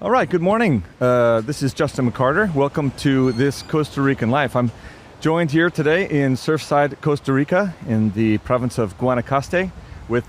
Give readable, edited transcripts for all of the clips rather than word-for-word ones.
All right, good morning. This is Justin McCarter. Welcome to This Costa Rican Life. I'm joined here today in Surfside, Costa Rica, in the province of Guanacaste, with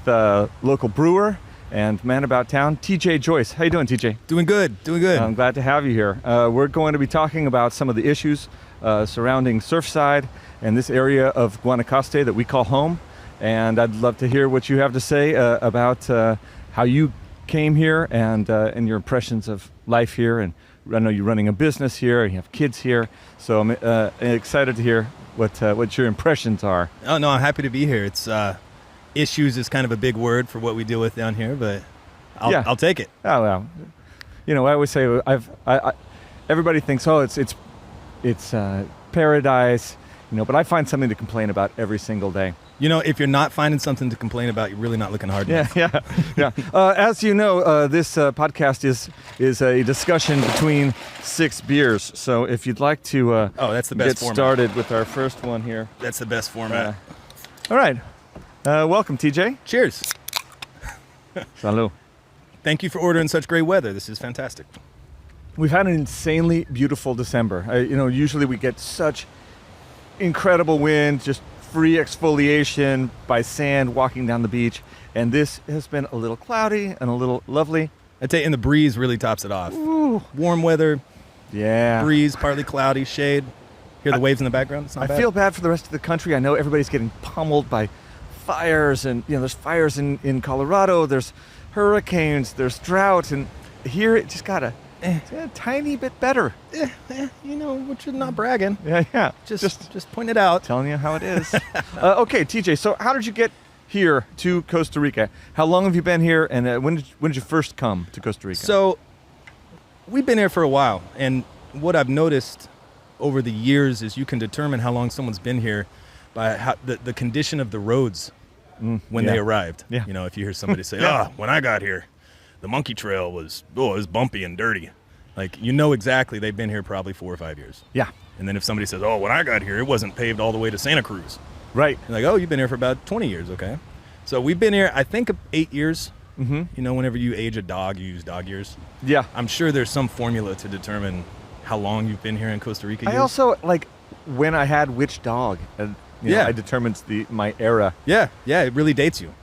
local brewer and man about town, TJ Joyce. How you doing, TJ? Doing good. I'm glad to have you here. We're going to be talking about some of the issues surrounding Surfside and this area of Guanacaste that we call home. And I'd love to hear what you have to say about how you came here and your impressions of life here. And I know you're running a business here and you have kids here, so I'm excited to hear what your impressions are. Oh no, I'm happy to be here. It's issues is kind of a big word for what we deal with down here, but I'll take it. Oh well, I always say everybody thinks it's paradise, but I find something to complain about every single day. If you're not finding something to complain about, you're really not looking hard enough. Yeah. As you know, this podcast is a discussion between 6 beers. So if you'd like to that's the best get format. Started with our first one here. That's the best format. All right. Welcome, TJ. Cheers. Salud. Thank you for ordering such great weather. This is fantastic. We've had an insanely beautiful December. Usually we get such incredible wind, just free exfoliation by sand walking down the beach, and this has been a little cloudy and a little lovely. I'd say, and the breeze really tops it off. Ooh. Warm weather, breeze, partly cloudy, shade. Hear the waves in the background? It's not bad. I feel bad for the rest of the country. I know everybody's getting pummeled by fires, and there's fires in Colorado, there's hurricanes, there's drought, and here it just got a tiny bit better. Which is not bragging. Yeah. Just point it out. Telling you how it is. Okay, TJ, so how did you get here to Costa Rica? How long have you been here, and when did you first come to Costa Rica? So we've been here for a while, and what I've noticed over the years is you can determine how long someone's been here by how the condition of the roads when they arrived. Yeah. If you hear somebody say, when I got here, the monkey trail was bumpy and dirty. Exactly they've been here probably 4 or 5 years. Yeah. And then if somebody says, when I got here, it wasn't paved all the way to Santa Cruz. Right. You're you've been here for about 20 years, okay. So we've been here, I think, 8 years. Mm-hmm. Whenever you age a dog, you use dog years. Yeah. I'm sure there's some formula to determine how long you've been here in Costa Rica. I also, when I had which dog, I determines my era. Yeah, it really dates you.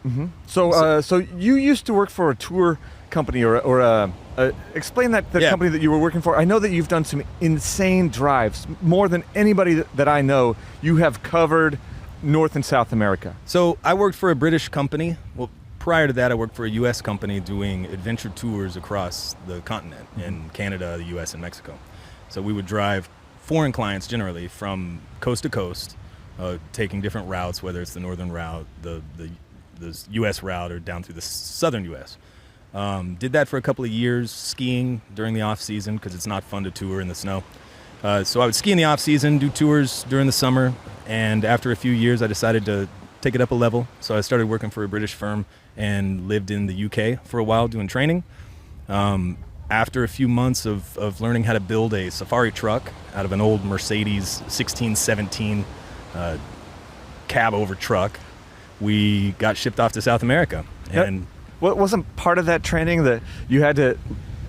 Mm-hmm. So you used to work for a tour company or explain the company that you were working for. I know that you've done some insane drives, more than anybody that I know. You have covered North and South America. So I worked for a British company. Well, prior to that, I worked for a U.S. company doing adventure tours across the continent in Canada, the U.S., and Mexico. So we would drive foreign clients generally from coast to coast, taking different routes, whether it's the northern route, the U.S. route, or down through the southern U.S. Did that for a couple of years, skiing during the off season because it's not fun to tour in the snow. So I would ski in the off season, do tours during the summer, and after a few years I decided to take it up a level. So I started working for a British firm and lived in the UK for a while doing training. After a few months of learning how to build a safari truck out of an old Mercedes 1617 cab over truck, we got shipped off to South America. And what wasn't part of that training that you had to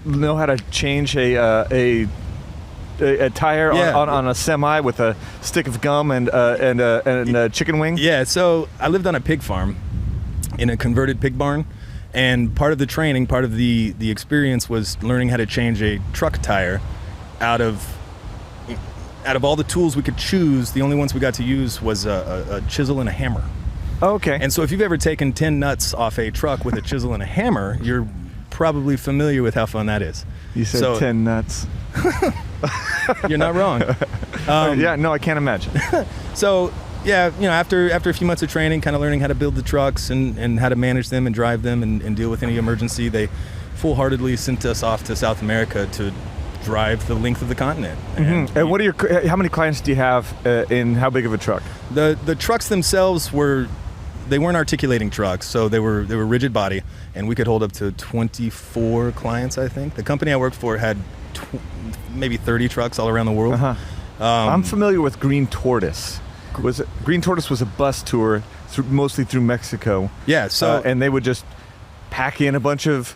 know how to change a tire on a semi with a stick of gum and a chicken wing? Yeah, so I lived on a pig farm in a converted pig barn, and part of the training, part of the experience was learning how to change a truck tire out of all the tools we could choose. The only ones we got to use was a chisel and a hammer. Oh, okay. And so if you've ever taken 10 nuts off a truck with a chisel and a hammer, you're probably familiar with how fun that is. You said 10 nuts. You're not wrong. No, I can't imagine. So, after a few months of training, kind of learning how to build the trucks and how to manage them and drive them and deal with any emergency, they full-heartedly sent us off to South America to drive the length of the continent. Mm-hmm. And how many clients do you have in how big of a truck? The trucks themselves they weren't articulating trucks, so they were rigid body, and we could hold up to 24 clients, I think. The company I worked for had maybe 30 trucks all around the world. Uh-huh. I'm familiar with Green Tortoise. Green Tortoise was a bus tour mostly through Mexico. Yeah, so and they would just pack in a bunch of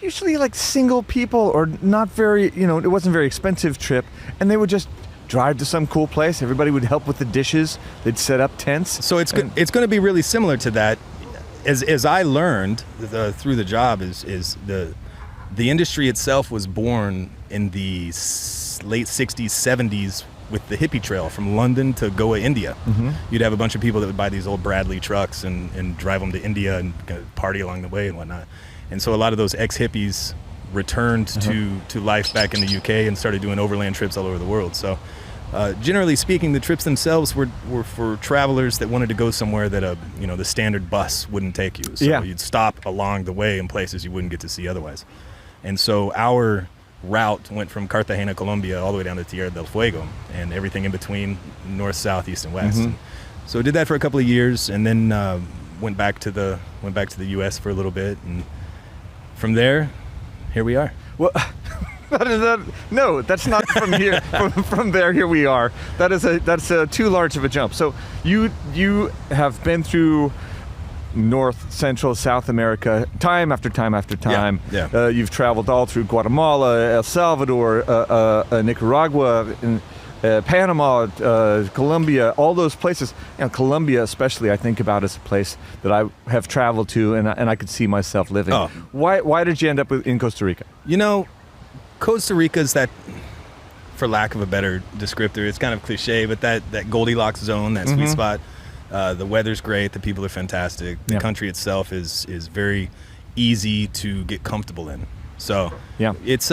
usually like single people or not very, it wasn't a very expensive trip, and they would just drive to some cool place. Everybody would help with the dishes. They'd set up tents. So it's going to be really similar to that. As I learned through the job is the industry itself was born in the late 60s, 70s with the hippie trail from London to Goa, India. Mm-hmm. You'd have a bunch of people that would buy these old Bradley trucks and drive them to India and kind of party along the way and whatnot. And so a lot of those ex-hippies returned to life back in the UK and started doing overland trips all over the world. So generally speaking, the trips themselves were for travelers that wanted to go somewhere that the standard bus wouldn't take you. So you'd stop along the way in places you wouldn't get to see otherwise. And so our route went from Cartagena, Colombia, all the way down to Tierra del Fuego, and everything in between, north, south, east, and west. Mm-hmm. And so I did that for a couple of years, and then went back to the U.S. for a little bit, and from there, here we are. Well, no, that's not from here. From there, here we are. That's too large of a jump. So you have been through North, Central, South America, time after time after time. Yeah. You've traveled all through Guatemala, El Salvador, Nicaragua, Panama, Colombia, all those places. Colombia especially, I think about as a place that I have traveled to, and I could see myself living. Oh. Why did you end up in Costa Rica? Costa Rica is that, for lack of a better descriptor, it's kind of cliche, but that Goldilocks zone, that sweet spot. The weather's great. The people are fantastic. The country itself is very easy to get comfortable in. So it's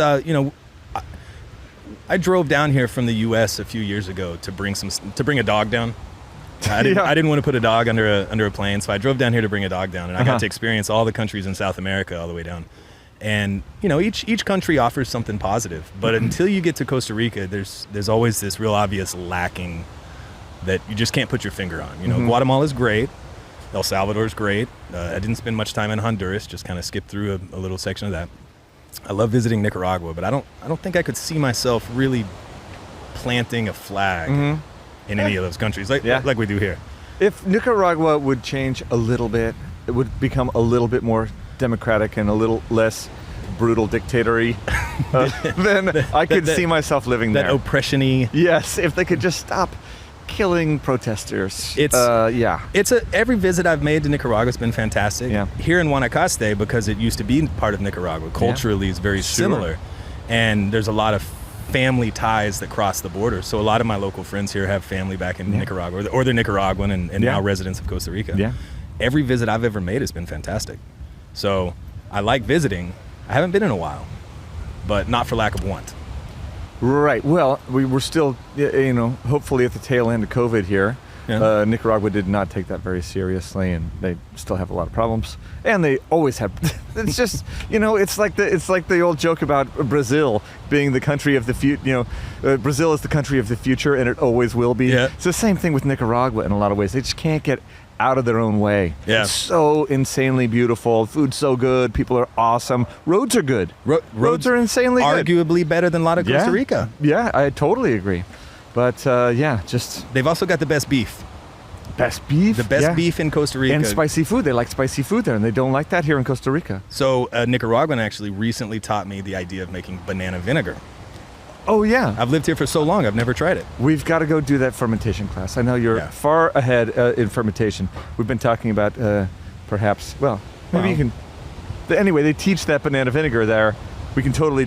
I drove down here from the U.S. a few years ago to bring a dog down. I didn't want to put a dog under a plane, so I drove down here to bring a dog down, and I got to experience all the countries in South America all the way down. And each country offers something positive, but until you get to Costa Rica, there's always this real obvious lacking that you just can't put your finger on. Guatemala's great. El Salvador's great. I didn't spend much time in Honduras, just kind of skipped through a little section of that. I love visiting Nicaragua, but I don't think I could see myself really planting a flag in any of those countries like we do here. If Nicaragua would change a little bit, it would become a little bit more democratic and a little less brutal dictatory, then I could see myself living there. That oppression-y. Yes, if they could just stop killing protesters. Every visit I've made to Nicaragua has been fantastic. Yeah. Here in Guanacaste, because it used to be part of Nicaragua, culturally is very similar. And there's a lot of family ties that cross the border. So a lot of my local friends here have family back in Nicaragua, or they're Nicaraguan and now residents of Costa Rica. Yeah. Every visit I've ever made has been fantastic. So I like visiting. I haven't been in a while, but not for lack of want. Right. Well, we were still, hopefully at the tail end of COVID here. Yeah. Nicaragua did not take that very seriously, and they still have a lot of problems. And they always have. It's just, it's like the old joke about Brazil being the country of the future. Brazil is the country of the future, and it always will be. Yeah. It's the same thing with Nicaragua in a lot of ways. They just can't get out of their own way. Yeah. It's so insanely beautiful. Food's so good. People are awesome. Roads are good. Roads are insanely good. Arguably better than a lot of Costa Rica. Yeah, I totally agree. But just... They've also got the best beef. Best beef? The best beef in Costa Rica. And spicy food. They like spicy food there, and they don't like that here in Costa Rica. So a Nicaraguan actually recently taught me the idea of making banana vinegar. Oh, yeah. I've lived here for so long, I've never tried it. We've got to go do that fermentation class. I know you're far ahead in fermentation. We've been talking about perhaps, maybe you can... Anyway, they teach that banana vinegar there. We can totally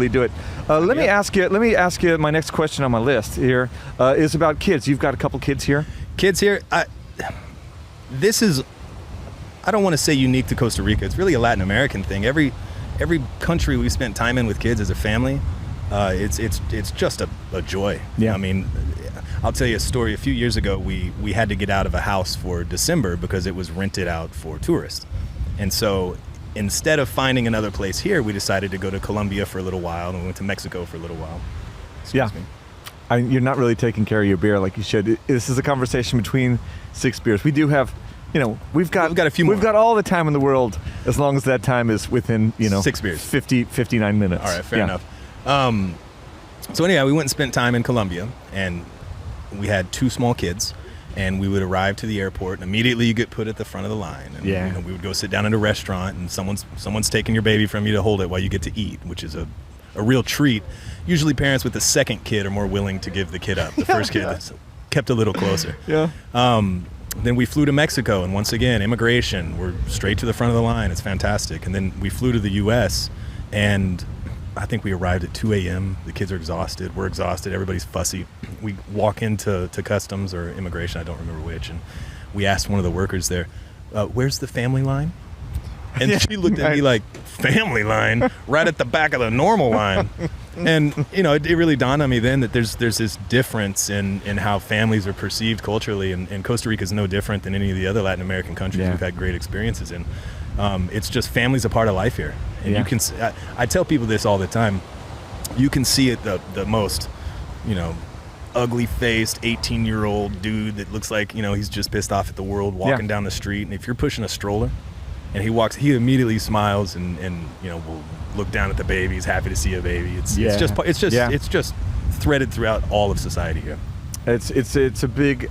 do it. Let me ask you. My next question on my list here is about kids. You've got a couple kids here. Kids here. This is. I don't want to say unique to Costa Rica. It's really a Latin American thing. Every country we spent time in with kids as a family, it's just a joy. Yeah. I mean, I'll tell you a story. A few years ago, we had to get out of a house for December because it was rented out for tourists, and so. Instead of finding another place here, we decided to go to Colombia for a little while, and we went to Mexico for a little while. Excuse me. You're not really taking care of your beer like you should. This is a conversation between 6 beers. We do have, we've got a few more. We've got all the time in the world, as long as that time is within, 6 beers. 59 minutes. All right, fair enough. So anyhow, we went and spent time in Colombia, and we had 2 small kids. and we would arrive to the airport, and immediately you get put at the front of the line. And, Yeah. you know, we would go sit down at a restaurant, and someone's taking your baby from you to hold it while you get to eat, which is a real treat. Usually parents with the second kid are more willing to give the kid up. The first kid is kept a little closer. Yeah. Then we flew to Mexico, and once again, immigration, we're straight to the front of the line. It's fantastic. And then we flew to the U.S., and I think we arrived at 2 a.m. The kids are exhausted. We're exhausted. Everybody's fussy. We walk into customs or immigration, I don't remember which, and we asked one of the workers there, where's the family line? And she looked at me like, family line? Right at the back of the normal line. And, you know, it really dawned on me then that there's this difference in how families are perceived culturally, and Costa Rica is no different than any of the other Latin American countries we've had great experiences in. It's just family's a part of life here. And you can, I tell people this all the time, you can see it the most, you know, ugly-faced 18-year-old dude that looks like, you know, he's just pissed off at the world walking down the street, and if you're pushing a stroller and he immediately smiles and you know, will look down at the baby. He's happy to see a baby. It's just threaded throughout all of society here. It's a big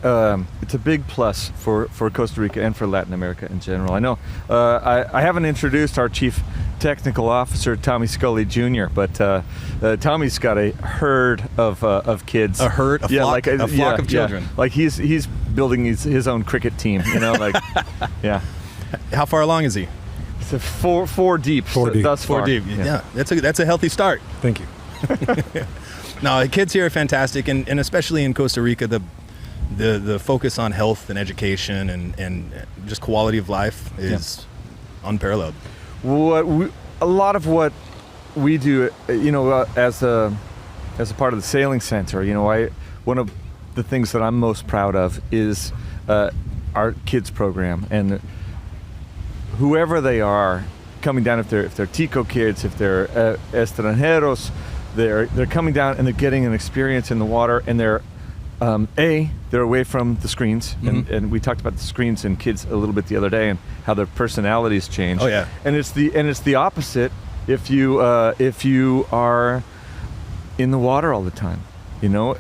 plus for Costa Rica and for Latin America in general. I know I haven't introduced our Chief Technical Officer, Tommy Scully Jr., but Tommy's got a herd of kids. A herd, a flock, a flock of children. Yeah. Like he's building his own cricket team. You know, like yeah. How far along is he? It's a four deep. Thus far. 4 deep. Yeah, that's a healthy start. Thank you. No, the kids here are fantastic, and especially in Costa Rica, the focus on health and education and just quality of life is unparalleled. A lot of what we do, you know, as a part of the sailing center, you know, one of the things that I'm most proud of is our kids program, and whoever they are coming down, if they're Tico kids, if they're extranjeros, they're coming down and they're getting an experience in the water, and they're away from the screens, and we talked about the screens and kids a little bit the other day and how their personalities change. Oh yeah. And it's the opposite if you are in the water all the time. You know,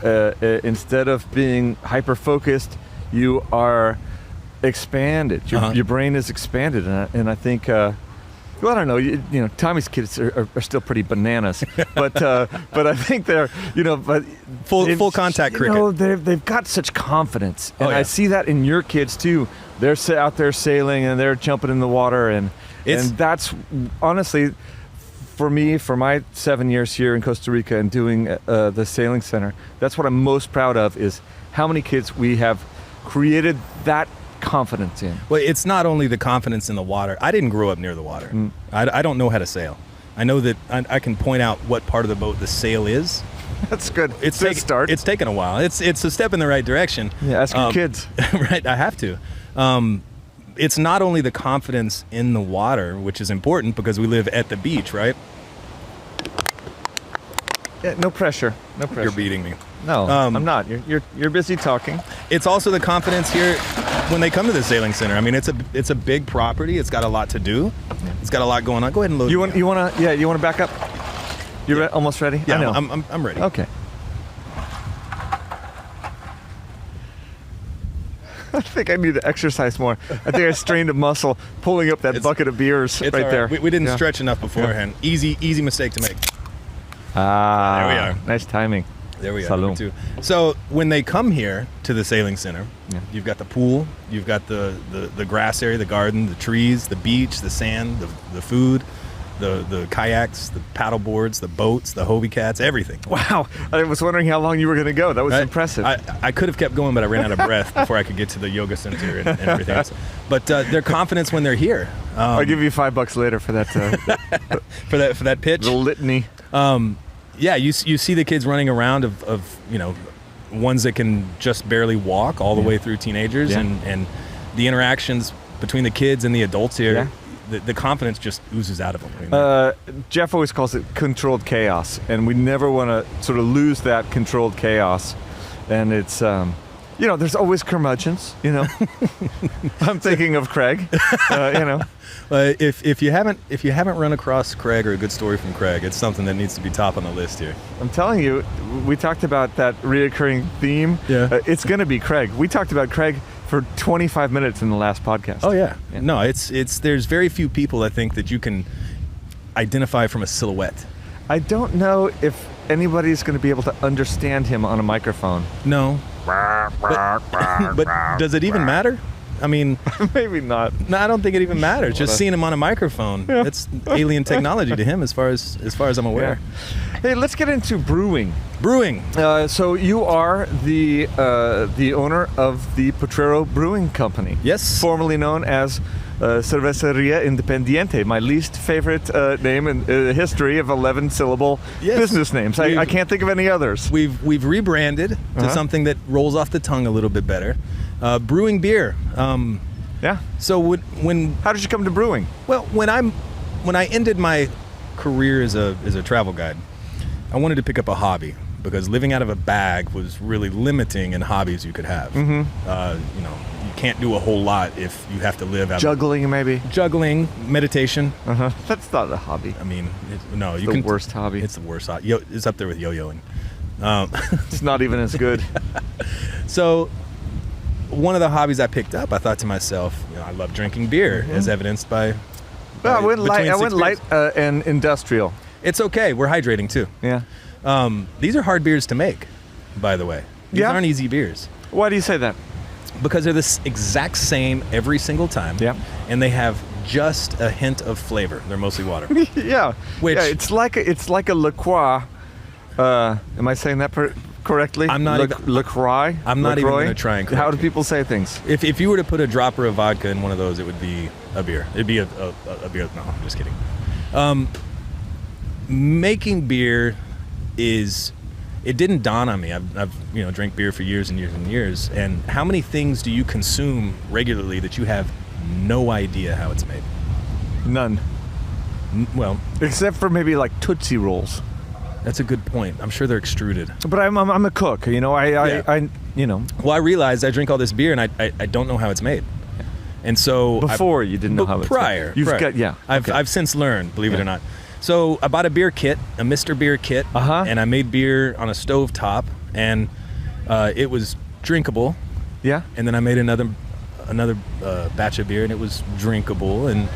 instead of being hyper focused, you are expanded. Your brain is expanded, and I think. Well, I don't know. You know, Tommy's kids are still pretty bananas, but I think they're, you know, but full contact cricket. You know, they've got such confidence, and I see that in your kids too. They're out there sailing and they're jumping in the water, and that's honestly, for me, for my 7 years here in Costa Rica and doing the sailing center, that's what I'm most proud of, is how many kids we have created that confidence in. Well, it's not only the confidence in the water. I didn't grow up near the water. I don't know how to sail. I know that I can point out what part of the boat the sail is. That's good. It's a start. It's taken a while. It's a step in the right direction. Yeah, ask your kids. Right, I have to. It's not only the confidence in the water, which is important because we live at the beach, right? Yeah, no pressure. No pressure. You're beating me. No, I'm not. You're busy talking. It's also the confidence here when they come to the sailing center. I mean, it's a big property. It's got a lot to do. It's got a lot going on. Go ahead and load. You want to back up? You're almost ready? Yeah, I know. I'm ready. Okay. I think I need to exercise more. I think I strained a muscle pulling up that bucket of beers right there. We didn't stretch enough beforehand. Yeah. Easy mistake to make. Ah, there we are. Nice timing. There we are. Salud. Too. So when they come here to the sailing center, you've got the pool, you've got the grass area, the garden, the trees, the beach, the sand, the food, the kayaks, the paddle boards, the boats, the Hobie cats, everything. Wow. I was wondering how long you were going to go. That was impressive. I could have kept going, but I ran out of breath before I could get to the yoga center and everything else. But their confidence when they're here. I'll give you $5 later for that. for that pitch. The litany. Yeah, you see the kids running around of you know, ones that can just barely walk all the way through teenagers, and the interactions between the kids and the adults here, the confidence just oozes out of them. Jeff always calls it controlled chaos, and we never want to sort of lose that controlled chaos. And it's You know, there's always curmudgeons, you know. I'm thinking of Craig, you know. If you haven't run across Craig or a good story from Craig, it's something that needs to be top on the list here. I'm telling you, we talked about that reoccurring theme. Yeah. It's going to be Craig. We talked about Craig for 25 minutes in the last podcast. Oh yeah. No, it's there's very few people I think that you can identify from a silhouette. I don't know if anybody's going to be able to understand him on a microphone. No. But does it even matter? I mean, maybe not. No, I don't think it even matters. Just seeing him on a microphone, it's alien technology to him, as far as I'm aware. Yeah. Hey, let's get into brewing. Brewing. So you are the owner of the Potrero Brewing Company. Yes. Formerly known as Cerveceria Independiente, my least favorite name in the history of 11-syllable business names. I can't think of any others. We've rebranded to something that rolls off the tongue a little bit better. Brewing beer. Yeah. So how did you come to brewing? Well, when I ended my career as a travel guide, I wanted to pick up a hobby because living out of a bag was really limiting in hobbies you could have. Mm-hmm. You know, you can't do a whole lot if you have to live out juggling, maybe. Juggling, meditation. That's not a hobby. I mean, it's the worst hobby. It's the worst hobby. It's up there with yo-yoing. It's not even as good. So, one of the hobbies I picked up, I thought to myself, you know, I love drinking beer, as evidenced by. I went light and industrial. It's okay. We're hydrating too. Yeah. These are hard beers to make, by the way. These aren't easy beers. Why do you say that? Because they're the exact same every single time. Yeah. And they have just a hint of flavor. They're mostly water. Yeah. Which it's like a LaCroix. Am I saying that correctly? I'm not LaCroix. I'm not even going to try and correct How do people say things? If you were to put a dropper of vodka in one of those, it would be a beer. It'd be a beer. No, I'm just kidding. Making beer it didn't dawn on me. I've drank beer for years and years and years. And how many things do you consume regularly that you have no idea how it's made? None. Well, except for maybe like Tootsie Rolls. That's a good point. I'm sure they're extruded. But I'm a cook. You know, I Well, I realized I drink all this beer and I don't know how it's made. And so before you didn't know how it's made. You've got I've since learned, believe it or not. So I bought a beer kit, a Mr. Beer kit, and I made beer on a stove top, and it was drinkable. Yeah. And then I made another batch of beer, and it was drinkable. And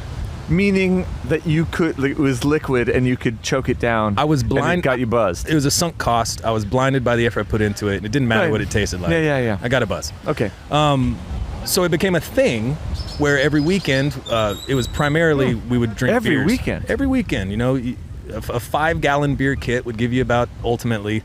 meaning that it was liquid, and you could choke it down. I was blind. And it got you buzzed. It was a sunk cost. I was blinded by the effort I put into it, and it didn't matter what it tasted like. Yeah. I got a buzz. Okay. So it became a thing where every weekend, it was primarily we would drink every beers. weekend. Every weekend, a 5-gallon beer kit would give you about ultimately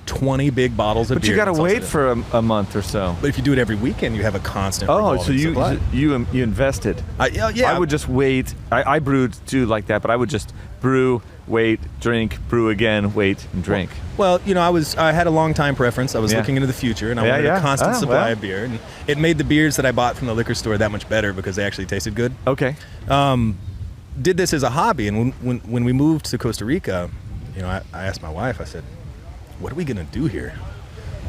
20 big bottles of beer. But you got to wait for a month or so. But if you do it every weekend, you have a constant. Oh, so supply. you invested. Yeah. I would just wait. I brewed too like that, but I would just brew, wait, drink, brew again, wait, and drink. Well, I had a long time preference. I was looking into the future, and I wanted a constant supply of beer. And it made the beers that I bought from the liquor store that much better because they actually tasted good. Okay. Did this as a hobby, and when we moved to Costa Rica, I asked my wife. I said, "What are we gonna do here?"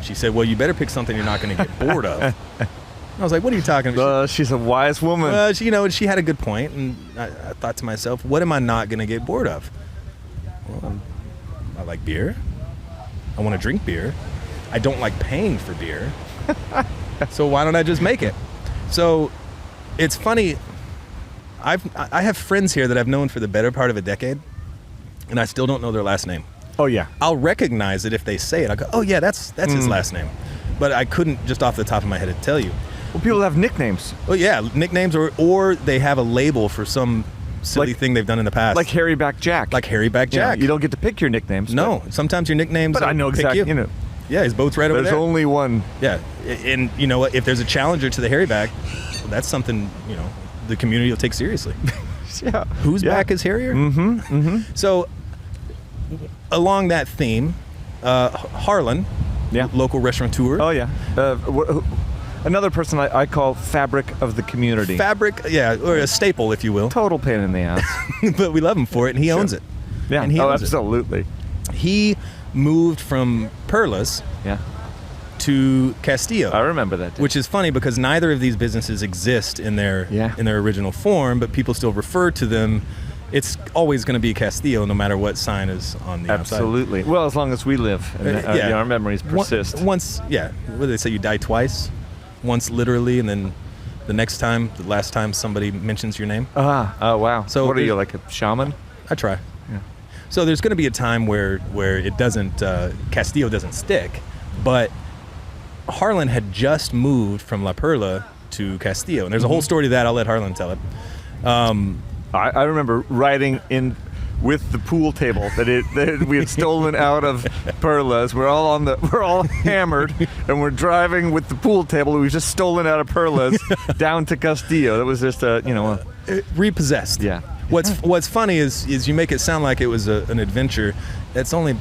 She said, "Well, you better pick something you're not gonna get bored of." I was like, "What are you talking about?" She's a wise woman. She had a good point, and I thought to myself, "What am I not gonna get bored of?" Well, I like beer. I want to drink beer. I don't like paying for beer. So why don't I just make it? So it's funny. I have friends here that I've known for the better part of a decade, and I still don't know their last name. Oh yeah. I'll recognize it if they say it. I'll go, "Oh yeah, that's his last name," but I couldn't just off the top of my head tell you. Well, people have nicknames. Oh yeah, nicknames, or they have a label for some silly thing they've done in the past. Like Harry Back Jack. Yeah, you don't get to pick your nicknames. No, sometimes your nicknames. But I know exactly. Yeah, his boat's right over there. There's only one. Yeah, and you know what? If there's a challenger to the Harry Back, well, that's something the community will take seriously. Yeah. Whose back is Harrier? Mm-hmm. Mm-hmm. So, along that theme, Harlan, local restaurateur. Oh yeah. Another person I call fabric of the community. Fabric, or a staple, if you will. Total pain in the ass. But we love him for it, and he owns it. Yeah, and he owns absolutely. He moved from Perlas to Castillo. I remember that day. Which is funny because neither of these businesses exist in their original form, but people still refer to them. It's always going to be Castillo, no matter what sign is on the outside. Absolutely. Well, as long as we live, and our memories persist. Once, what do they say? You die twice. Once literally, and then the last time somebody mentions your name. Oh wow. So what are you, like a shaman? I try. Yeah. So there's going to be a time where it doesn't, Castillo doesn't stick, but Harlan had just moved from La Perla to Castillo, and there's a whole story to that. I'll let Harlan tell it. I remember riding in with the pool table that we had stolen out of Perla's. We're all hammered, and we're driving with the pool table we've just stolen out of Perla's down to Castillo. That was just repossessed. Yeah. What's funny is you make it sound like it was an adventure. That's only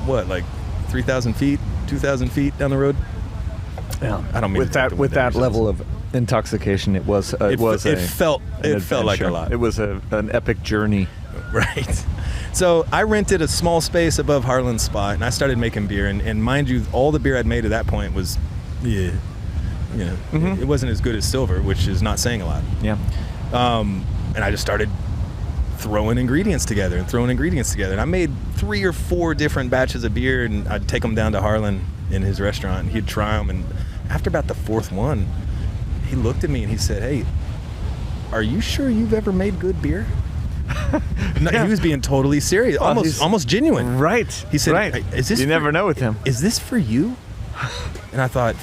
like 3,000 feet, 2,000 feet down the road. Yeah. I don't mean with that level of intoxication. It felt like a lot. It was an epic journey. Right. So I rented a small space above Harlan's spot, and I started making beer. And mind you, all the beer I'd made at that point was, it wasn't as good as silver, which is not saying a lot. Yeah. And I just started throwing ingredients together. And I made 3 or 4 different batches of beer, and I'd take them down to Harlan in his restaurant, and he'd try them. And after about the 4th one, he looked at me and he said, "Hey, are you sure you've ever made good beer?" No, he was being totally serious, almost genuine. Right. He said, right. "Hey, is this? You never know with him. Is this for you?" And I thought,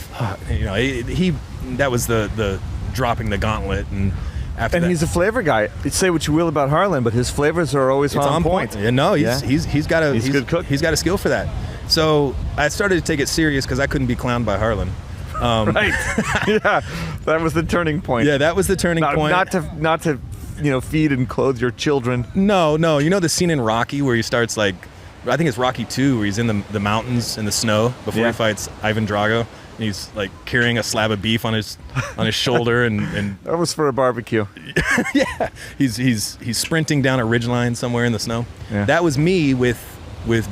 that was the dropping the gauntlet. And after that, he's a flavor guy. Say what you will about Harlan, but his flavors are always on point. Yeah, no, he's a good cook. He's got a skill for that. So I started to take it serious because I couldn't be clowned by Harlan. Right. Yeah, that was the turning point. Yeah, that was the turning point. Not to feed and clothe your children. No. You know the scene in Rocky where he starts I think it's Rocky 2, where he's in the mountains in the snow before he fights Ivan Drago. And he's like carrying a slab of beef on his shoulder and that was for a barbecue. Yeah. He's sprinting down a ridgeline somewhere in the snow. Yeah. That was me with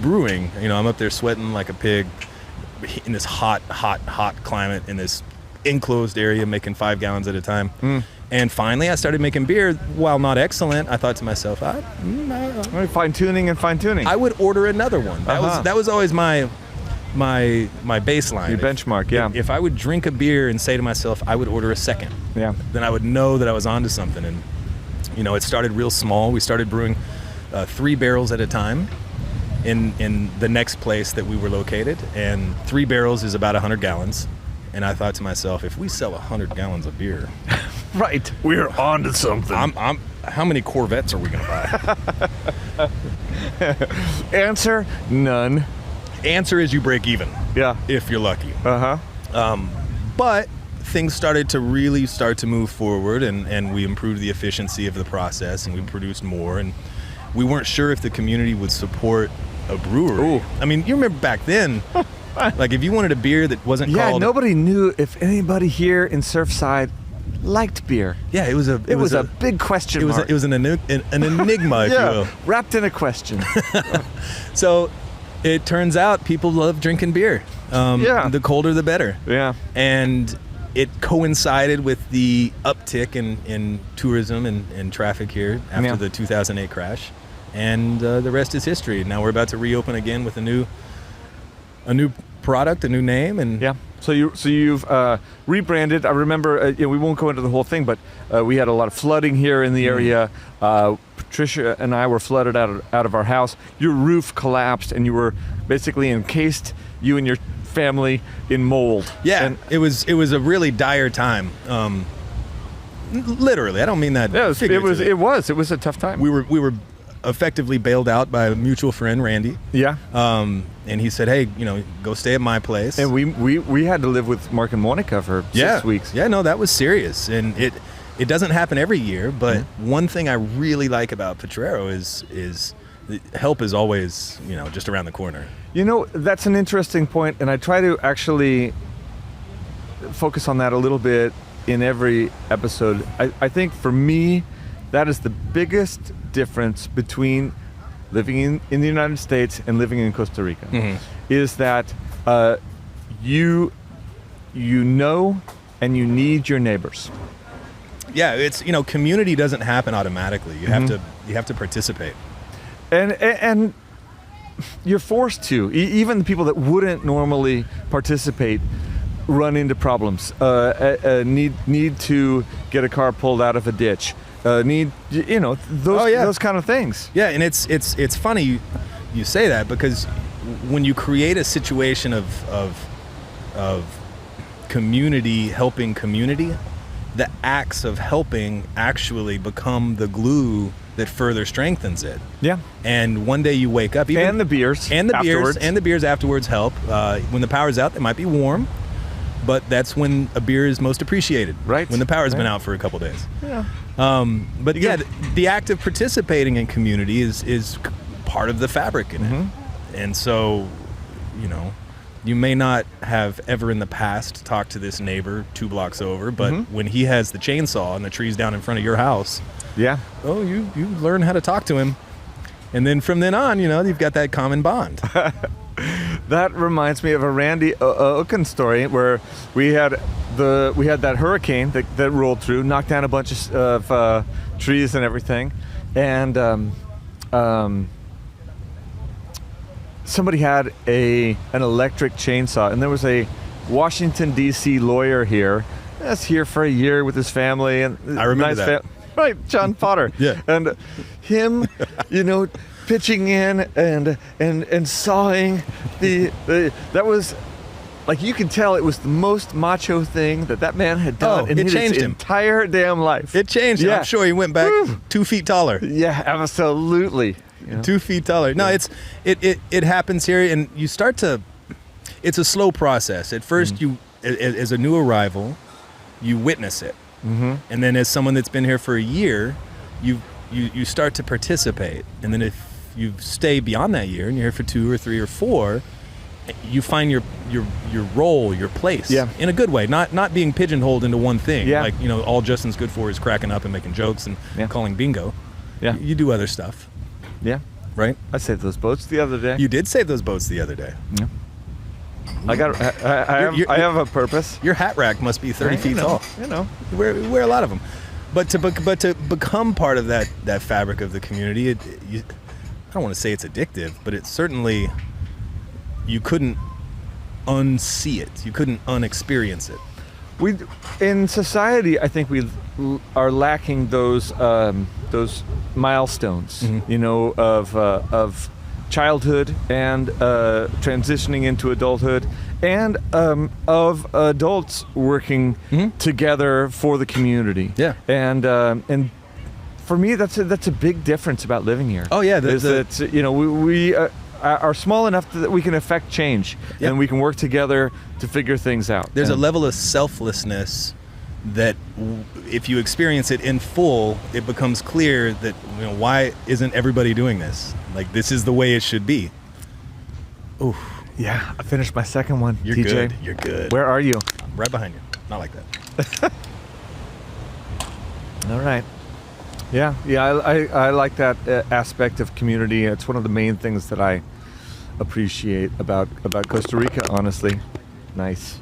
brewing. I'm up there sweating like a pig in this hot climate in this enclosed area, making 5 gallons at a time. And finally I started making beer. While not excellent, I thought to myself, fine-tuning. I would order another one. That was always my baseline. Your benchmark. Yeah. If I would drink a beer and say to myself, I would order a second, then I would know that I was onto something. And it started real small. We started brewing 3 barrels at a time in the next place that we were located, and 3 barrels is about 100 gallons. And I thought to myself, if we sell 100 gallons of beer, right, we're on to something. How many Corvettes are we going to buy? Answer, none. Answer is you break even. Yeah. If you're lucky. Uh-huh. But things started to really move forward, and we improved the efficiency of the process, and we produced more, and we weren't sure if the community would support a brewery. Ooh. I mean, you remember back then, like if you wanted a beer that wasn't called... Yeah, nobody knew if anybody here in Surfside liked beer. Yeah, it was a big question mark. It was an enigma, if you will. Wrapped in a question. So it turns out people love drinking beer. The colder the better. Yeah. And it coincided with the uptick in tourism and traffic here after the 2008 crash. And the rest is history. Now we're about to reopen again with a new product, a new name, and So you've rebranded. I remember, we won't go into the whole thing, but we had a lot of flooding here in the area. Patricia and I were flooded out of our house. Your roof collapsed, and you were basically encased, you and your family, in mold. Yeah, and it was a really dire time. Literally, I don't mean that. Yeah, it was a tough time. We were effectively bailed out by a mutual friend, Randy. Yeah. And he said, "Hey, go stay at my place." And we had to live with Mark and Monica for 6 weeks. Yeah, no, that was serious, and it doesn't happen every year. But one thing I really like about Potrero is help is always just around the corner. That's an interesting point, and I try to actually focus on that a little bit in every episode. I think for me, that is the biggest difference between living in the United States and living in Costa Rica, is that you you know and you need your neighbors. Yeah, it's community doesn't happen automatically. You have to participate. And you're forced to. Even the people that wouldn't normally participate run into problems. Need to get a car pulled out of a ditch. Those kind of things. Yeah, and it's funny you say that, because when you create a situation of community helping community, the acts of helping actually become the glue that further strengthens it. Yeah. And one day you wake up, and the beers afterwards help. When the power's out, they might be warm, but that's when a beer is most appreciated. Right. When the power's been out for a couple days. Yeah. The act of participating in community is part of the fabric in it. And so, you may not have ever in the past talked to this neighbor 2 blocks over, but when he has the chainsaw and the tree's down in front of your house, you learn how to talk to him. And then from then on, you've got that common bond. That reminds me of a Randy Oken story where we had that hurricane that rolled through, knocked down a bunch of trees and everything, and somebody had an electric chainsaw, and there was a Washington D.C. lawyer here. That's here for a year with his family, and I remember that. Right, John Potter. Yeah, and him, pitching in and sawing that was, like, you can tell it was the most macho thing that man had done in his entire damn life. It changed him. I'm sure he went back 2 feet taller. Yeah, absolutely. 2 feet taller. No, it happens here, and you start to. It's a slow process. At first, you, as a new arrival, you witness it, and then as someone that's been here for a year, you start to participate, and then if you stay beyond that year and you're here for 2 or 3 or 4, you find your role, your place, in a good way, not being pigeonholed into one thing. Yeah. Like, all Justin's good for is cracking up and making jokes and calling bingo. Yeah. You do other stuff. Yeah. Right? I saved those boats the other day. You did save those boats the other day. Yeah. I have a purpose. Your hat rack must be 30 feet tall. You wear a lot of them. But to become part of that fabric of the community, I don't want to say it's addictive, but it's certainly, you couldn't unsee it. You couldn't unexperience it. In society, I think we are lacking those milestones, of childhood and transitioning into adulthood, and of adults working together for the community. Yeah. And for me, that's a big difference about living here. Oh yeah, we are small enough that we can affect change, and we can work together to figure things out. There's a level of selflessness that if you experience it in full, it becomes clear that, why isn't everybody doing this? Like, this is the way it should be. Ooh. Yeah, I finished my second one. You're TJ. good. You're good. Where are you? I'm right behind you. Not like that. All right. Yeah. I like that aspect of community. It's one of the main things that I appreciate about Costa Rica, honestly. Nice.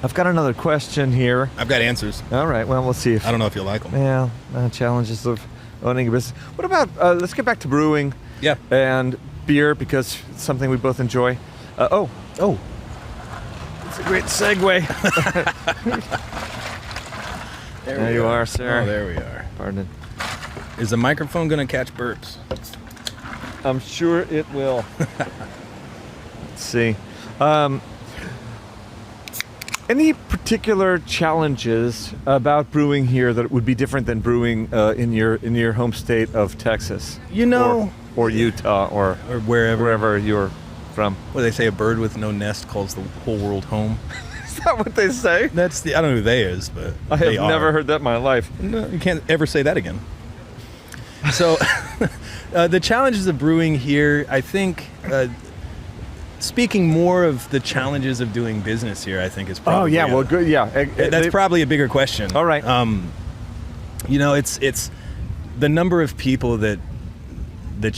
I've got another question here. I've got answers. All right. Well, we'll see if I don't know if you'll like them. Yeah. Challenges of owning a business. What about? Let's get back to brewing. Yeah. And beer, because it's something we both enjoy. Oh. It's a great segue. There you are, sir. Oh, there we are. Pardon. Is the microphone going to catch burps? I'm sure it will. Let's see. Any particular challenges about brewing here that would be different than brewing in your home state of Texas? Or Utah, or wherever you're from. What do they say? A bird with no nest calls the whole world home. Is that what they say? I don't know who they is, but I have never heard that in my life. No, you can't ever say that again. So, the challenges of brewing here, I think, speaking more of the challenges of doing business here, I think is probably. Oh yeah, well, good. Yeah, that's probably a bigger question. All right. It's the number of people that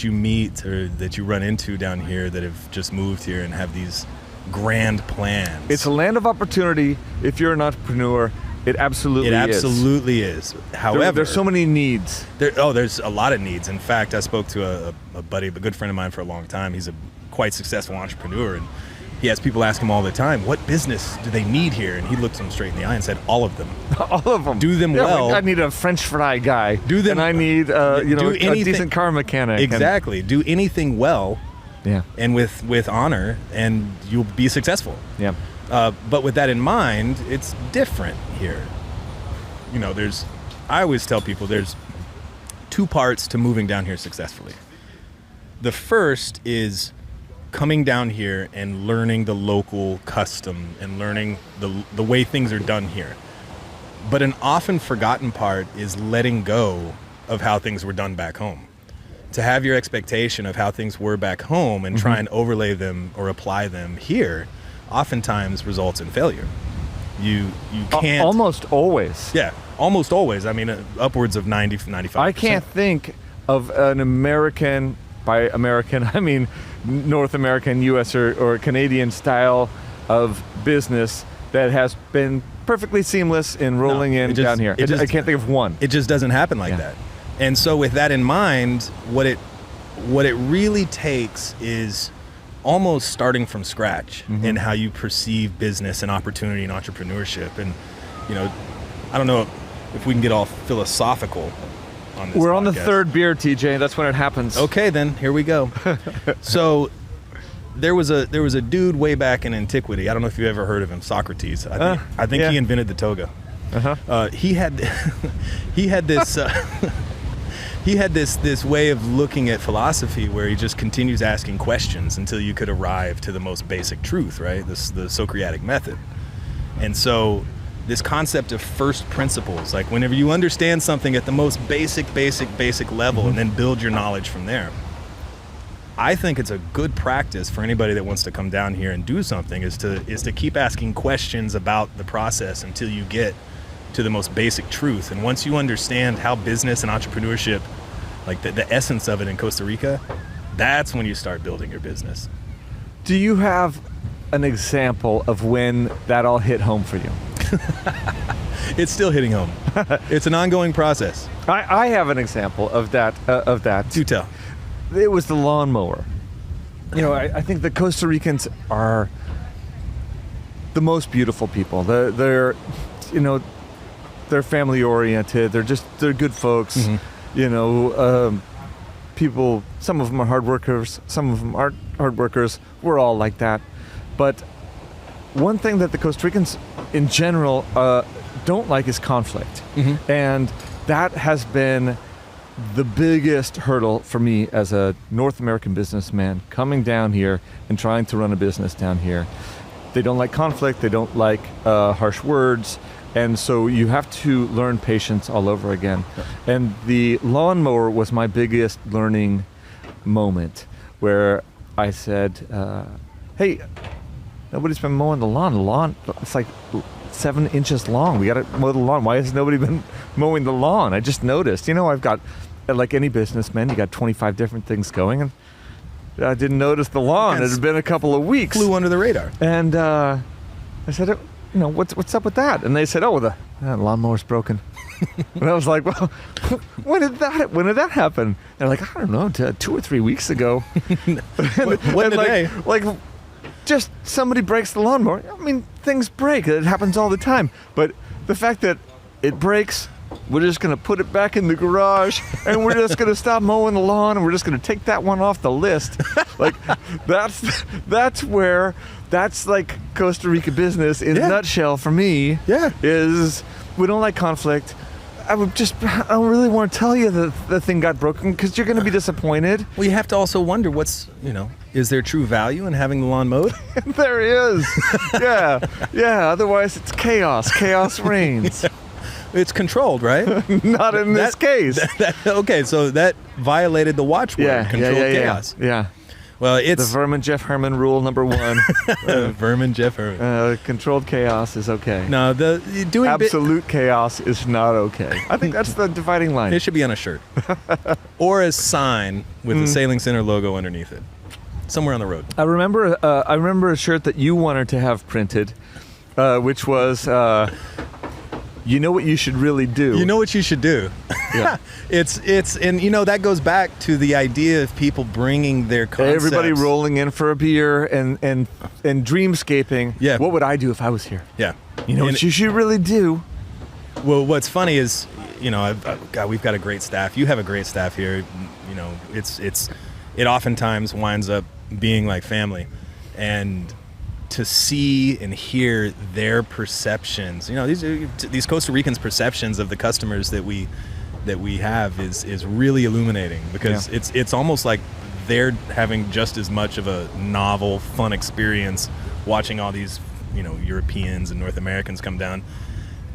you meet or that you run into down here that have just moved here and have these grand plans. It's a land of opportunity. If you're an entrepreneur, it absolutely is. It absolutely is. However, there's so many needs. There's a lot of needs. In fact, I spoke to a buddy, a good friend of mine for a long time. He's a quite successful entrepreneur, and he has people ask him all the time, what business do they need here? And he looked them straight in the eye and said, all of them. All of them. Do them well. I need a French fry guy. Do them. And I need a decent car mechanic. Exactly. Do anything well. Yeah. And with honor, and you'll be successful. Yeah. But with that in mind, it's different here. I always tell people there's two parts to moving down here successfully. The first is coming down here and learning the local custom and learning the way things are done here. But an often forgotten part is letting go of how things were done back home. To have your expectation of how things were back home and try and overlay them or apply them here oftentimes results in failure. You can't... Almost always. Yeah, almost always. I mean, upwards of 95%. I can't think of an American, by American, I mean North American, U.S. or Canadian style of business that has been perfectly seamless in rolling down here. I can't think of one. It just doesn't happen like that. And so with that in mind, what it really takes is almost starting from scratch in how you perceive business and opportunity and entrepreneurship. And, I don't know if we can get all philosophical on this We're on the podcast. third beer, TJ. That's when it happens. Okay, then here we go. So there was a dude way back in antiquity. I don't know if you ever heard of him, Socrates. I think he invented the toga. He had this he had this way of looking at philosophy where he just continues asking questions until you could arrive to the most basic truth, right? The Socratic method. And so this concept of first principles, like whenever you understand something at the most basic level and then build your knowledge from there. I think it's a good practice for anybody that wants to come down here and do something is to keep asking questions about the process until you get to the most basic truth. And once you understand how business and entrepreneurship, like the essence of it in Costa Rica, that's when you start building your business. Do you have an example of when that all hit home for you? It's still hitting home. It's an ongoing process. I have an example of that. Do tell. It was the lawnmower. I think the Costa Ricans are the most beautiful people. They're family oriented. They're good folks. People. Some of them are hard workers. Some of them aren't hard workers. We're all like that. But one thing that the Costa Ricans, in general, don't like is conflict, and that has been the biggest hurdle for me as a North American businessman coming down here and trying to run a business down here. They don't like conflict. They don't like harsh words. And so you have to learn patience all over again. And the lawnmower was my biggest learning moment where I said, hey, nobody's been mowing the lawn. The lawn, it's like 7 inches long. We got to mow the lawn. Why has nobody been mowing the lawn? I just noticed. I've got, like any businessman, you got 25 different things going. And I didn't notice the lawn. It had been a couple of weeks. Flew under the radar. And I said, what's up with that? And they said, the lawnmower's broken. And I was like, well, when did that happen? They're like, I don't know, 2 or 3 weeks ago. What today? Like, just somebody breaks the lawnmower. I mean, things break. It happens all the time. But the fact that it breaks, we're just going to put it back in the garage, and we're just going to stop mowing the lawn, and we're just going to take that one off the list. Like, that's like Costa Rica business in a nutshell for me. Yeah, is we don't like conflict. I don't really want to tell you that the thing got broken because you're going to be disappointed. Well, you have to also wonder is there true value in having the lawn mowed? There is. Yeah. Otherwise, it's chaos. Chaos reigns. It's controlled, right? Not in this case. Okay, so that violated the watchword, controlled chaos. Yeah. Well, it's the Vermin Jeff Herman rule number 1. Vermin Jeff Herman. Controlled chaos is okay. No, doing absolute chaos is not okay. I think that's the dividing line. It should be on a shirt or a sign with the Sailing Center logo underneath it. somewhere on the road. I remember a shirt that you wanted to have printed, which was, you know what you should really do. You know what you should do. Yeah. it's and that goes back to the idea of people bringing their concepts. Everybody rolling in for a beer and dreamscaping. Yeah. What would I do if I was here? Yeah. You know what you should really do. Well, what's funny is, God, we've got a great staff. You have a great staff here. It oftentimes winds up being like family, and to see and hear their perceptions, these Costa Ricans' perceptions of the customers that we have is really illuminating, because it's almost like they're having just as much of a novel, fun experience watching all these, Europeans and North Americans come down.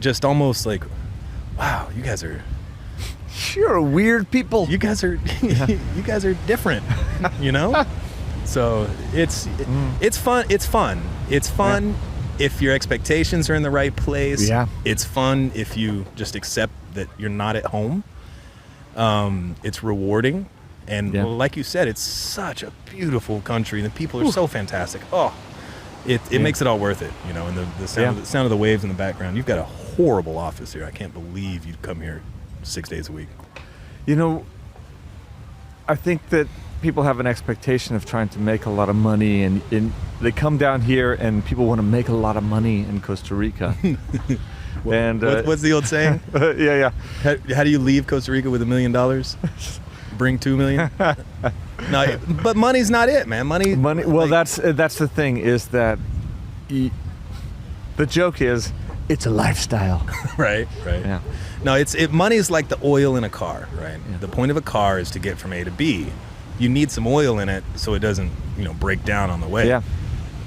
Just almost like, wow, you guys are... You're weird people. You guys are different, So it's fun. It's fun if your expectations are in the right place. Yeah. It's fun if you just accept that you're not at home. It's rewarding, and like you said, it's such a beautiful country, and the people are so fantastic. Oh, it makes it all worth it, and the sound of the waves in the background. You've got a horrible office here. I can't believe you'd come here 6 days a week. I think that people have an expectation of trying to make a lot of money, and they come down here and people want to make a lot of money in Costa Rica. And what's the old saying? Yeah. How do you leave Costa Rica with $1 million? Bring $2 million? No, but money's not it, man. Money. Well, that's the thing, is that the joke is it's a lifestyle. Right. Yeah. No, money's like the oil in a car, right? Yeah. The point of a car is to get from A to B. You need some oil in it so it doesn't, break down on the way. Yeah.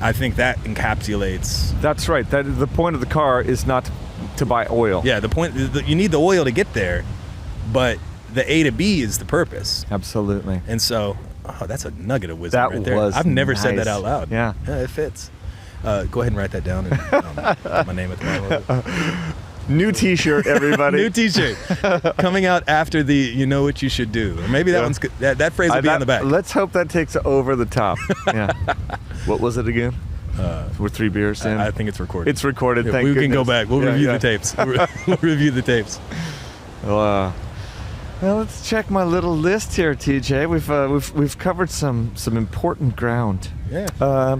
I think that encapsulates. That's right. The point of the car is not to buy oil. Yeah, you need the oil to get there, but the A to B is the purpose. Absolutely. And so, that's a nugget of wisdom right there. Was I've never said nice. that out loud. Yeah, it fits. Go ahead and write that down and put my name at the bottom. New T-shirt, everybody. New T-shirt coming out after the "You Know What You Should Do." Or maybe that one's good. That phrase will be on the back. Let's hope that takes over the top. Yeah. What was it again? We're 3 beers in. I think it's recorded. It's recorded. Yeah, thank we goodness. can go back. We'll review the tapes. We'll review the tapes. Well, let's check my little list here, TJ. We've covered some important ground. Yeah.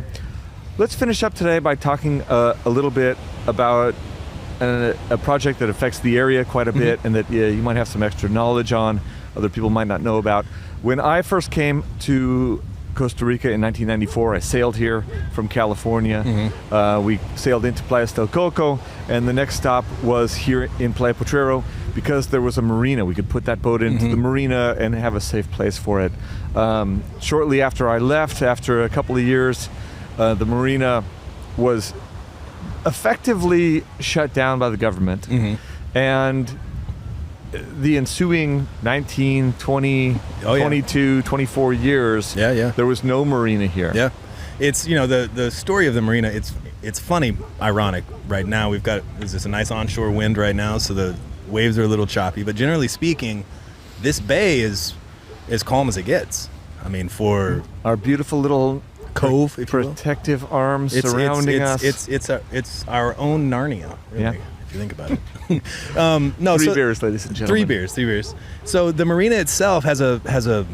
Let's finish up today by talking a little bit about a project that affects the area quite a bit, and that you might have some extra knowledge on, other people might not know about. When I first came to Costa Rica in 1994, I sailed here from California. We sailed into Playa del Coco, and the next stop was here in Playa Potrero, because there was a marina. We could put that boat into the marina and have a safe place for it. Shortly after I left, after a couple of years, the marina was effectively shut down by the government, and the ensuing 19, 20, 22, 24 years, there was no marina here. Yeah. It's, the story of the marina, it's funny, ironic. Right now there's just a nice onshore wind right now, so the waves are a little choppy, but generally speaking, this bay is as calm as it gets. I mean, for our beautiful little cove, protective arms surrounding us. It's our own Narnia, really, if you think about it. 3 beers, ladies and gentlemen. 3 beers. So the marina itself has an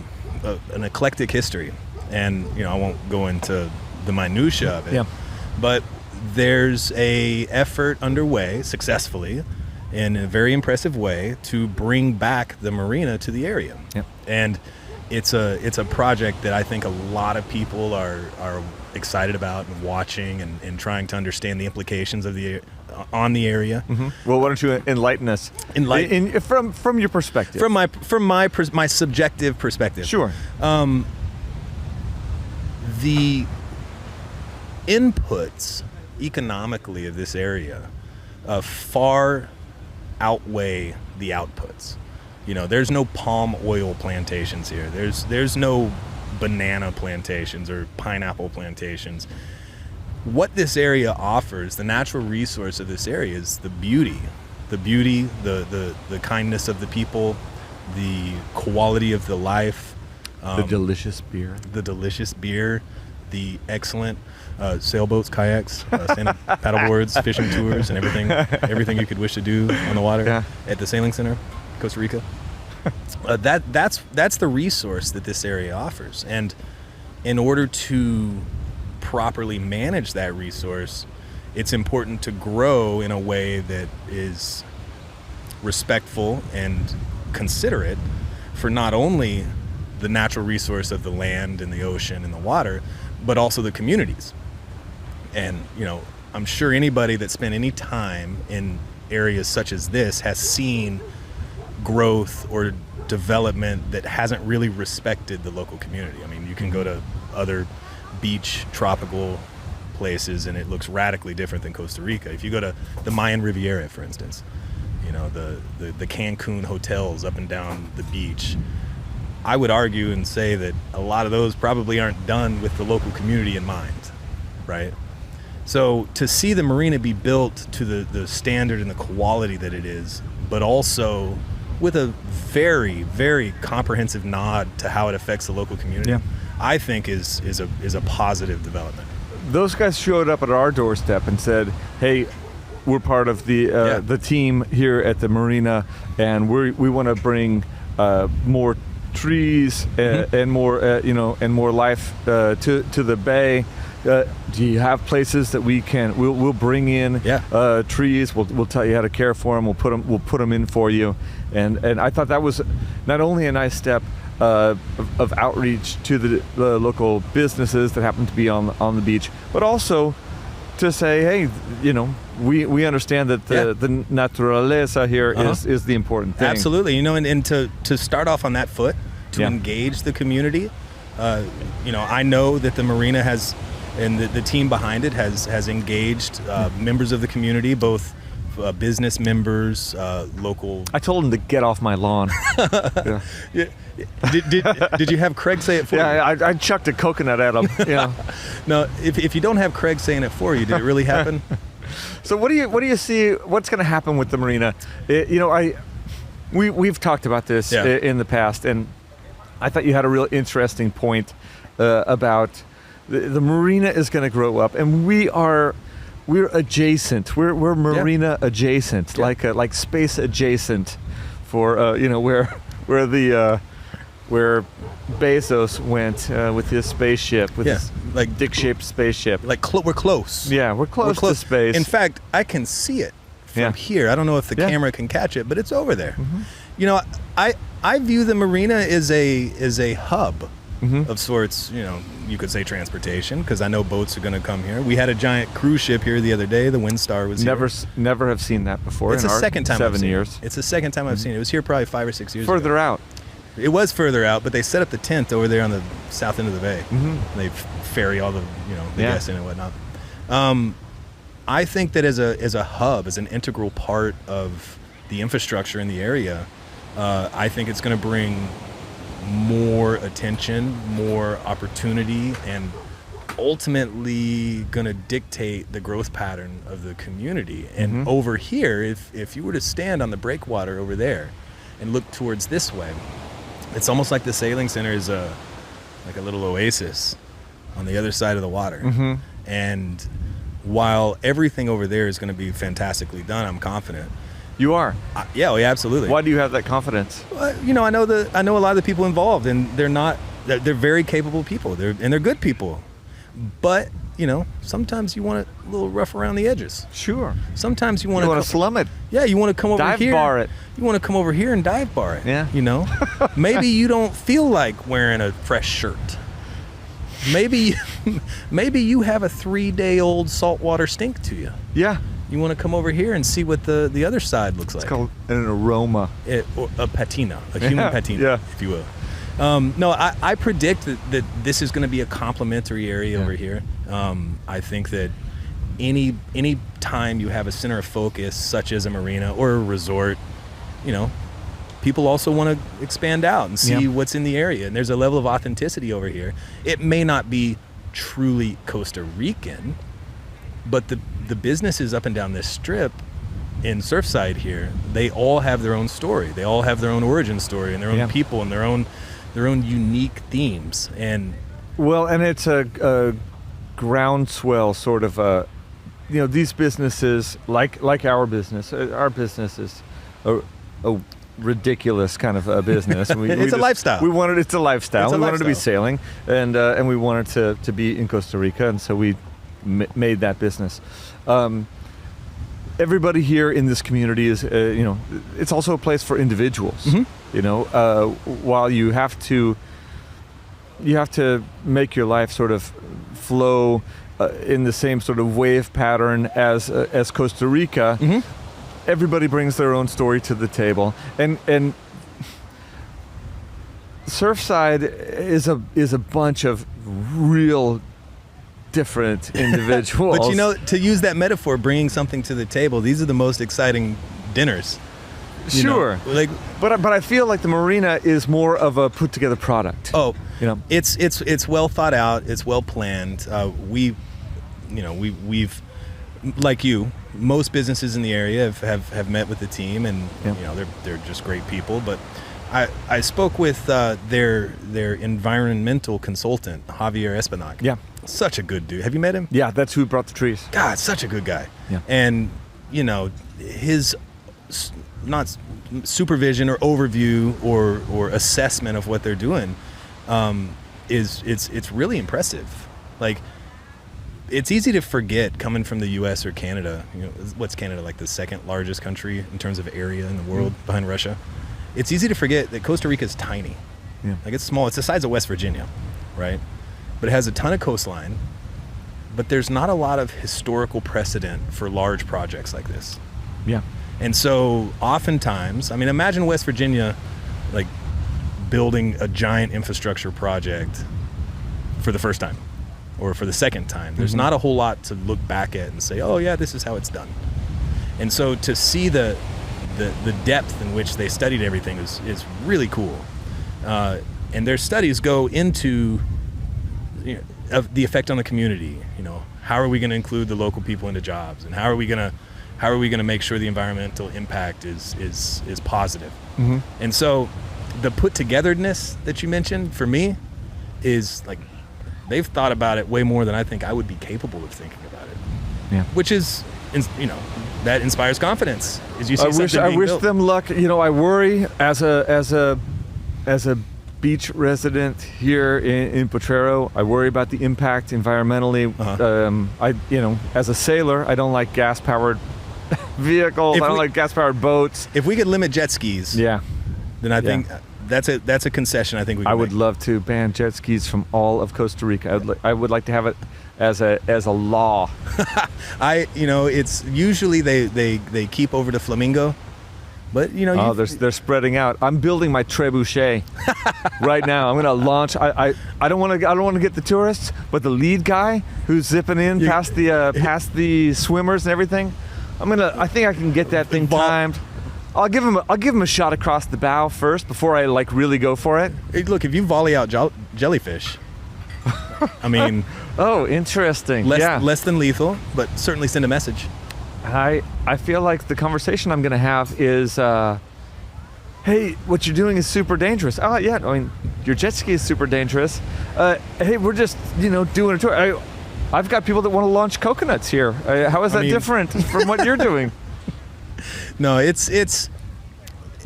eclectic history, and I won't go into the minutia of it. Yeah. But there's a effort underway successfully, in a very impressive way, to bring back the marina to the area. Yeah. And it's a project that I think a lot of people are excited about and watching and trying to understand the implications of on the area. Well, why don't you enlighten us? From your perspective. From my subjective perspective. Sure. The inputs economically of this area far outweigh the outputs. There's no palm oil plantations here. There's no banana plantations or pineapple plantations. What this area offers, the natural resource of this area, is the beauty, the kindness of the people, the quality of the life, The delicious beer. The delicious beer, the excellent sailboats, kayaks, stand-up paddleboards, fishing tours, and everything you could wish to do on the water at the Sailing Center, Costa Rica. That's the resource that this area offers, and in order to properly manage that resource, it's important to grow in a way that is respectful and considerate for not only the natural resource of the land and the ocean and the water, but also the communities. And, I'm sure anybody that spent any time in areas such as this has seen growth or development that hasn't really respected the local community. I mean, you can go to other beach, tropical places and it looks radically different than Costa Rica. If you go to the Mayan Riviera, for instance, the Cancun hotels up and down the beach, I would argue and say that a lot of those probably aren't done with the local community in mind, right? So to see the marina be built to the standard and the quality that it is, but also with a very, very comprehensive nod to how it affects the local community, I think is a positive development. Those guys showed up at our doorstep and said, "Hey, we're part of the team here at the marina, and we want to bring more trees and more and more life to the bay. Do you have places that we'll bring in trees? We'll tell you how to care for them. We'll put them in for you." And I thought that was not only a nice step of outreach to the local businesses that happen to be on the beach, but also to say, hey, we understand that the naturaleza here is the important thing. Absolutely, and to start off on that foot, to engage the community. I know that the marina has, and the team behind it has engaged members of the community, both business members, local. I told him to get off my lawn. Did you have Craig say it for you? Yeah, I chucked a coconut at him. Yeah. No, if you don't have Craig saying it for you, did it really happen? So what do you see? What's going to happen with the marina? We've talked about this in the past, and I thought you had a real interesting point about the marina is going to grow up, and we're adjacent. We're marina adjacent, like space adjacent, for where Bezos went with his spaceship, with his dick-shaped spaceship. We're close. Yeah, we're close to space. In fact, I can see it from here. I don't know if the camera can catch it, but it's over there. Mm-hmm. I view the marina as a hub of sorts. You could say transportation, because I know boats are going to come here. We had a giant cruise ship here the other day. The Windstar was here. Never have seen that before. It's the second time 7 years. It's the second time I've seen it. It was here probably 5 or 6 years ago. Further out. It was further out, but they set up the tent over there on the south end of the bay. Mm-hmm. They ferry all the guests in and whatnot. I think that as a hub, as an integral part of the infrastructure in the area, I think it's going to bring more attention, more opportunity, and ultimately going to dictate the growth pattern of the community. And over here, if you were to stand on the breakwater over there and look towards this way, it's almost like the sailing center is like a little oasis on the other side of the water. Mm-hmm. And while everything over there is going to be fantastically done, I'm confident. You are? Yeah, absolutely. Why do you have that confidence? I know a lot of the people involved, and they're very capable people. They're good people. But, sometimes you want it a little rough around the edges. Sure. Sometimes you want to slum it. Yeah, you want to come over here. Dive bar it. You want to come over here and dive bar it. Yeah. Maybe you don't feel like wearing a fresh shirt. Maybe you have a 3-day-old saltwater stink to you. Yeah. You want to come over here and see what the other side looks like. It's called an aroma. Or a patina, a human patina, if you will. No, I predict that this is going to be a complementary area over here. I think that any time you have a center of focus, such as a marina or a resort, people also want to expand out and see what's in the area. And there's a level of authenticity over here. It may not be truly Costa Rican, but the businesses up and down this strip in Surfside here, they all have their own story. They all have their own origin story and their own people and their own their own unique themes. And well, and it's a groundswell sort of these businesses like our business is a ridiculous kind of a business. It's a lifestyle. It's a lifestyle. We wanted to be sailing, and we wanted to be in Costa Rica, and so we made that business. Everybody here in this community is, it's also a place for individuals. While you have to make your life sort of flow in the same sort of wave pattern as Costa Rica. Everybody brings their own story to the table, and Surfside is a bunch of real different individuals. But to use that metaphor, bringing something to the table, these are the most exciting dinners. Sure. But I feel like the marina is more of a put together product. It's well thought out. It's well planned. We've like you, most businesses in the area have met with the team, and they're just great people. But I spoke with their environmental consultant, Javier Espinac. Yeah, such a good dude. Have you met him? Yeah, that's who brought the trees. God, such a good guy. Yeah, and his not supervision or overview or assessment of what they're doing it's really impressive. Like, it's easy to forget, coming from the U.S. or Canada. What's Canada, like the second largest country in terms of area in the world, behind Russia? It's easy to forget that Costa Rica is tiny. Yeah. Like, it's small. It's the size of West Virginia, right? But it has a ton of coastline. But there's not a lot of historical precedent for large projects like this. Yeah. And so oftentimes, imagine West Virginia, like, building a giant infrastructure project for the first time or for the second time. There's not a whole lot to look back at and say, oh yeah, this is how it's done. And so to see the depth in which they studied everything is really cool. And their studies go into of the effect on the community. How are we going to include the local people into jobs, and how are we going to make sure the environmental impact is positive? And so the put togetherness that you mentioned, for me, is like, they've thought about it way more than I think I would be capable of thinking about it. Yeah. Which is, that inspires confidence. As you see I wish them luck. I worry as a beach resident here in Potrero. I worry about the impact environmentally. As a sailor, I don't like gas-powered vehicles. I don't like gas-powered boats. If we could limit jet skis, then I think that's a concession. I think we. I would love to ban jet skis from all of Costa Rica. I would like to have it as a law. It's usually they keep over to Flamingo, but they're spreading out. I'm building my trebuchet right now. I'm going to launch. I don't want to get the tourists, but the lead guy who's zipping in past the swimmers and everything. I think I can get that thing timed. I'll give him a shot across the bow first before I really go for it. Hey, look, if you volley out jellyfish, oh, interesting. Less than lethal, but certainly send a message. I feel like the conversation I'm going to have is, hey, what you're doing is super dangerous. Oh yeah, your jet ski is super dangerous. Hey, we're just doing a tour. I've got people that want to launch coconuts here. How is that different from what you're doing? No, it's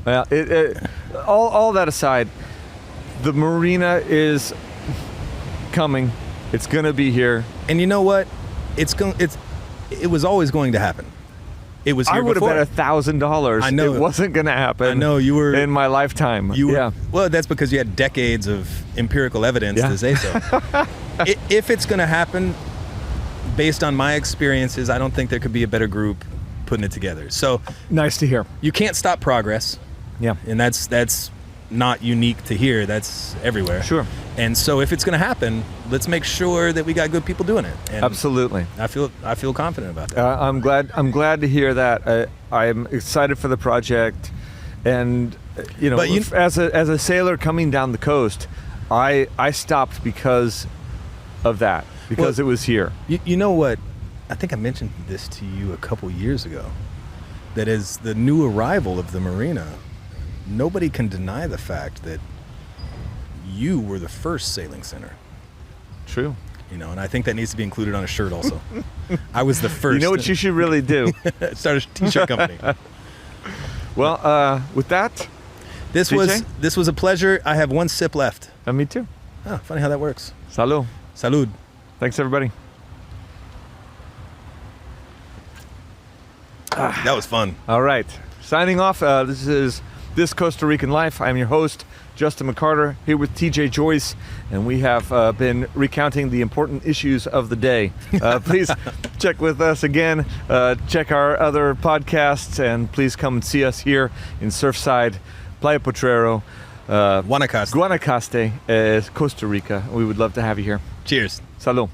all that aside, the marina is coming. It's gonna be here. And you know what? It was always going to happen. It was here I would before. have bet $1,000. I know it wasn't gonna happen. I know you were in my lifetime. Well, that's because you had decades of empirical evidence to say so. If it's gonna happen, based on my experiences, I don't think there could be a better group putting it together. So nice to hear. You can't stop progress. Yeah. And that's not unique to here. That's everywhere. Sure. And so if it's going to happen, let's make sure that we got good people doing it. And absolutely. I feel confident about that. I'm glad to hear that. I'm excited for the project, and as a sailor coming down the coast, I stopped because of that, because it was here. You know what? I think I mentioned this to you a couple years ago, that as the new arrival of the marina, nobody can deny the fact that you were the first sailing center. True. You know, and I think that needs to be included on a shirt also. I was the first. You know what you should really do? Start a t-shirt company. Well, with that, This TJ? was a pleasure. I have one sip left. me too. Oh, funny how that works. Salud. Salud. Thanks, everybody. That was fun. All right. Signing off. This is This Costa Rican Life. I'm your host, Justin McCarter, here with TJ Joyce, and we have been recounting the important issues of the day. Please check with us again. Check our other podcasts, and please come and see us here in Surfside, Playa Potrero, Guanacaste. Costa Rica. We would love to have you here. Cheers. Salud.